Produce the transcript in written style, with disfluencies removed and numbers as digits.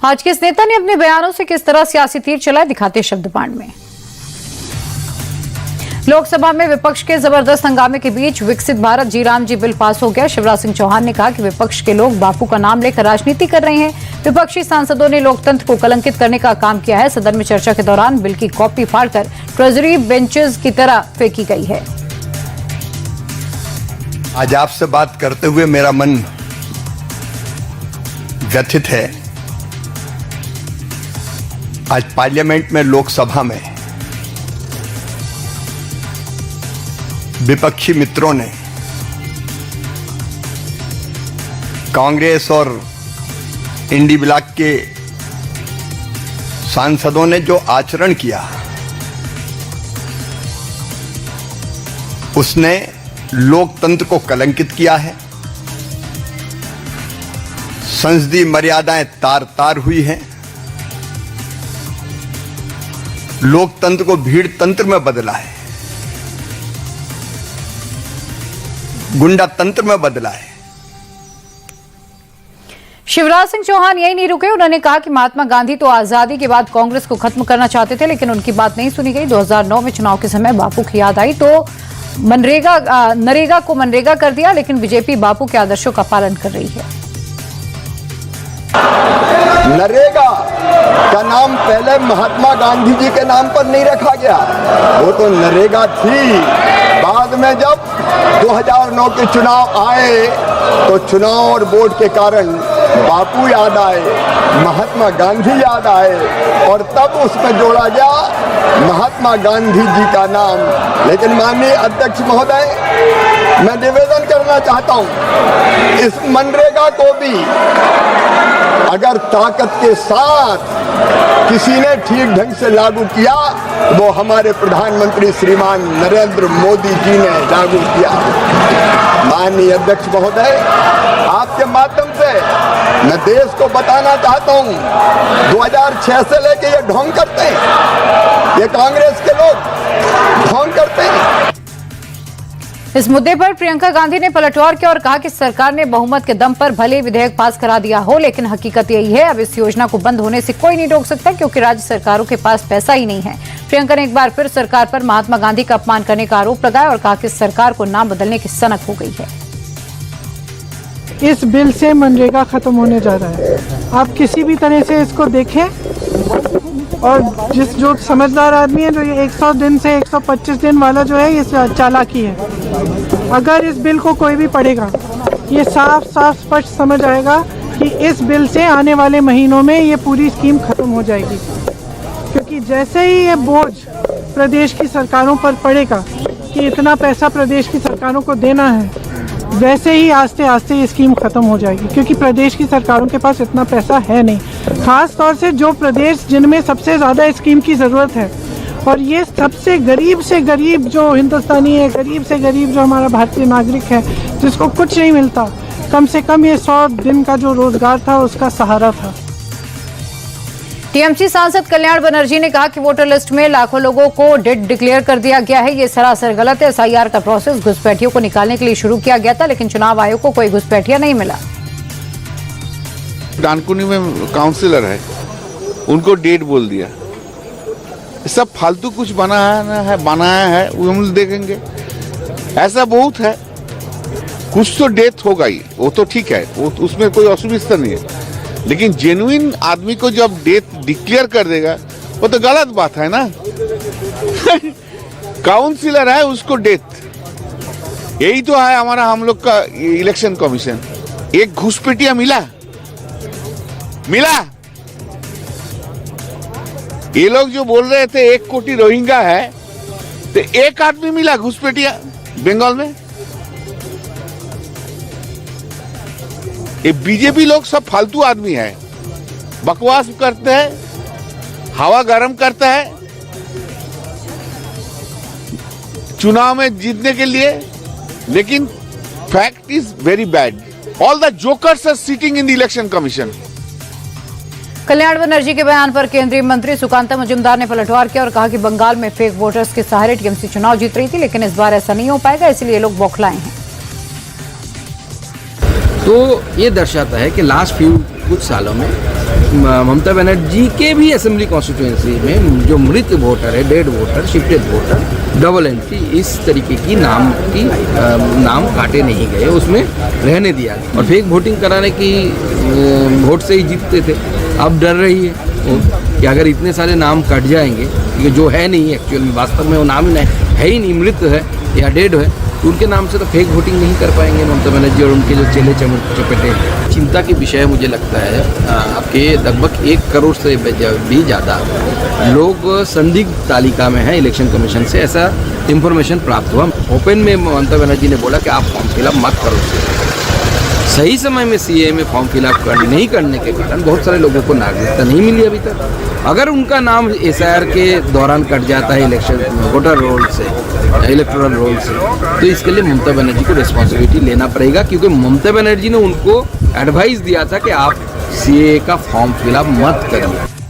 आज किस नेता ने अपने बयानों से किस तरह सियासी तीर चलाए, दिखाते शब्द बाण में। लोकसभा में विपक्ष के जबरदस्त हंगामे के बीच विकसित भारत जी राम जी बिल पास हो गया। शिवराज सिंह चौहान ने कहा कि विपक्ष के लोग बापू का नाम लेकर राजनीति कर रहे हैं। विपक्षी सांसदों ने लोकतंत्र को कलंकित करने का काम किया है। सदन में चर्चा के दौरान बिल की कॉपी फाड़कर ट्रेजरी बेंचेस की तरह फेंकी गई है। आज आपसे बात करते हुए मेरा मन व्यथित है। आज पार्लियामेंट में, लोकसभा में विपक्षी मित्रों ने, कांग्रेस और इंडी ब्लॉक के सांसदों ने जो आचरण किया, उसने लोकतंत्र को कलंकित किया है। संसदीय मर्यादाएं तार तार हुई हैं। लोकतंत्र को भीड़ तंत्र में बदला है, गुंडा तंत्र में बदला है। शिवराज सिंह चौहान यही नहीं रुके। उन्होंने कहा कि महात्मा गांधी तो आजादी के बाद कांग्रेस को खत्म करना चाहते थे, लेकिन उनकी बात नहीं सुनी गई। 2009 में चुनाव के समय बापू की याद आई तो नरेगा को मनरेगा कर दिया, लेकिन बीजेपी बापू के आदर्शों का पालन कर रही है। नरेगा का नाम पहले महात्मा गांधी जी के नाम पर नहीं रखा गया, वो तो नरेगा थी। बाद में जब 2009 के चुनाव आए तो चुनाव और वोट के कारण बापू याद आए, महात्मा गांधी याद आए और तब उसमें जोड़ा गया महात्मा गांधी जी का नाम। लेकिन माननीय अध्यक्ष महोदय, मैं निवेदन करना चाहता हूं, इस मनरेगा को भी अगर ताकत के साथ किसी ने ठीक ढंग से लागू किया, वो हमारे प्रधानमंत्री श्रीमान नरेंद्र मोदी जी ने लागू किया। माननीय अध्यक्ष महोदय, आपके माध्यम से मैं देश को बताना चाहता हूं, 2006 से लेके ये ढोंग करते हैं, ये कांग्रेस के लोग ढोंग करते हैं। इस मुद्दे पर प्रियंका गांधी ने पलटवार किया और कहा कि सरकार ने बहुमत के दम पर भले विधेयक पास करा दिया हो, लेकिन हकीकत यही है, अब इस योजना को बंद होने से कोई नहीं रोक सकता, क्योंकि राज्य सरकारों के पास पैसा ही नहीं है। प्रियंका ने एक बार फिर सरकार पर महात्मा गांधी का अपमान करने का आरोप लगाया और कहा कि सरकार को नाम बदलने की सनक हो गई है। इस बिल से मनरेगा खत्म होने जा रहा है। आप किसी भी तरह से इसको देखें, और जो समझदार आदमी है, जो ये 100 दिन से 125 दिन वाला जो है, ये चालाकी है। अगर इस बिल को कोई भी पढ़ेगा, ये साफ साफ स्पष्ट समझ आएगा कि इस बिल से आने वाले महीनों में ये पूरी स्कीम खत्म हो जाएगी, क्योंकि जैसे ही ये बोझ प्रदेश की सरकारों पर पड़ेगा कि इतना पैसा प्रदेश की सरकारों को देना है, वैसे ही आस्ते आस्ते ये स्कीम खत्म हो जाएगी, क्योंकि प्रदेश की सरकारों के पास इतना पैसा है नहीं। खास तौर से जो प्रदेश जिनमें सबसे ज़्यादा स्कीम की ज़रूरत है, और ये सबसे गरीब से गरीब जो हिंदुस्तानी है, गरीब से गरीब जो हमारा भारतीय नागरिक है, जिसको कुछ नहीं मिलता, कम से कम ये 100 दिन का जो रोजगार था उसका सहारा था। टीएमसी सांसद कल्याण बनर्जी ने कहा कि वोटर लिस्ट में लाखों लोगों को डेड डिक्लेयर कर दिया गया है, ये सरासर गलत है। एसआईआर का प्रोसेस घुसपैठियों को निकालने के लिए शुरू किया गया था, लेकिन चुनाव आयोग को कोई घुसपैठिया नहीं मिला। डानकुनी में काउंसिलर है, उनको डेट बोल दिया। सब फालतू कुछ बनाया है वो हम देखेंगे। ऐसा बहुत है, कुछ तो डेथ होगा ही, वो तो ठीक है, वो उसमें कोई असुविधा नहीं है, लेकिन जेन्युइन आदमी को जब डेथ डिक्लेयर कर देगा, वो तो गलत बात है ना। काउंसिलर है, उसको डेथ। यही तो है हमारा, हम लोग का इलेक्शन कमीशन। एक घुसपैठिया मिला। ये लोग जो बोल रहे थे 1 कोटी रोहिंग्या है, तो एक आदमी मिला घुसपैठिया बंगाल में। ये बीजेपी लोग सब फालतू आदमी है, बकवास करते हैं, हवा गर्म करता है चुनाव में जीतने के लिए, लेकिन fact is very bad. All the jokers are sitting in the election commission. Kalyan Banerjee के बयान पर केंद्रीय मंत्री सुकांता मजूमदार ने पलटवार किया और कहा कि बंगाल में फेक वोटर्स के सहारे टीएमसी चुनाव जीत रही थी, लेकिन इस बार ऐसा नहीं हो पाएगा, इसलिए लोग बौखलाए हैं। तो ये दर्शाता है कि लास्ट कुछ सालों में ममता बनर्जी के भी असेंबली कॉन्स्टिट्यूएंसी में जो मृत वोटर है, dead voter, shifted voter, double entry, इस तरीके की नाम काटे नहीं गए, उसमें रहने दिया। और फेक वोटिंग कराने की वोट से ही जीतते थे। अब डर रही है कि अगर इतने सारे नाम कट जाएंगे, ये जो है नहीं एक्चुअल में, वास्तव में वो नाम ही नहीं है, ही नहीं, मृत है या डेड है, तो उनके नाम से तो फेक वोटिंग नहीं कर पाएंगे ममता बनर्जी और उनके जो चेले चपेटे। चिंता की विषय मुझे लगता है आपके लगभग 1 करोड़ से भी ज़्यादा लोग संदिग्ध तालिका में हैं इलेक्शन कमीशन से, ऐसा इंफॉर्मेशन प्राप्त हुआ। ओपन में ममता बनर्जी ने बोला कि आप फॉर्म फिलअप मत करो। सही समय में सीए में फॉर्म फिलअप नहीं करने के कारण बहुत सारे लोगों को नागरिकता नहीं मिली अभी तक। अगर उनका नाम एसआईआर के दौरान कट जाता है इलेक्शन वोटर रोल से, इलेक्टोरल रोल से, तो इसके लिए ममता बनर्जी को रिस्पॉन्सिबिलिटी लेना पड़ेगा, क्योंकि ममता बनर्जी ने उनको एडवाइस दिया था कि आप सीए का फॉर्म फिलअप मत करिए।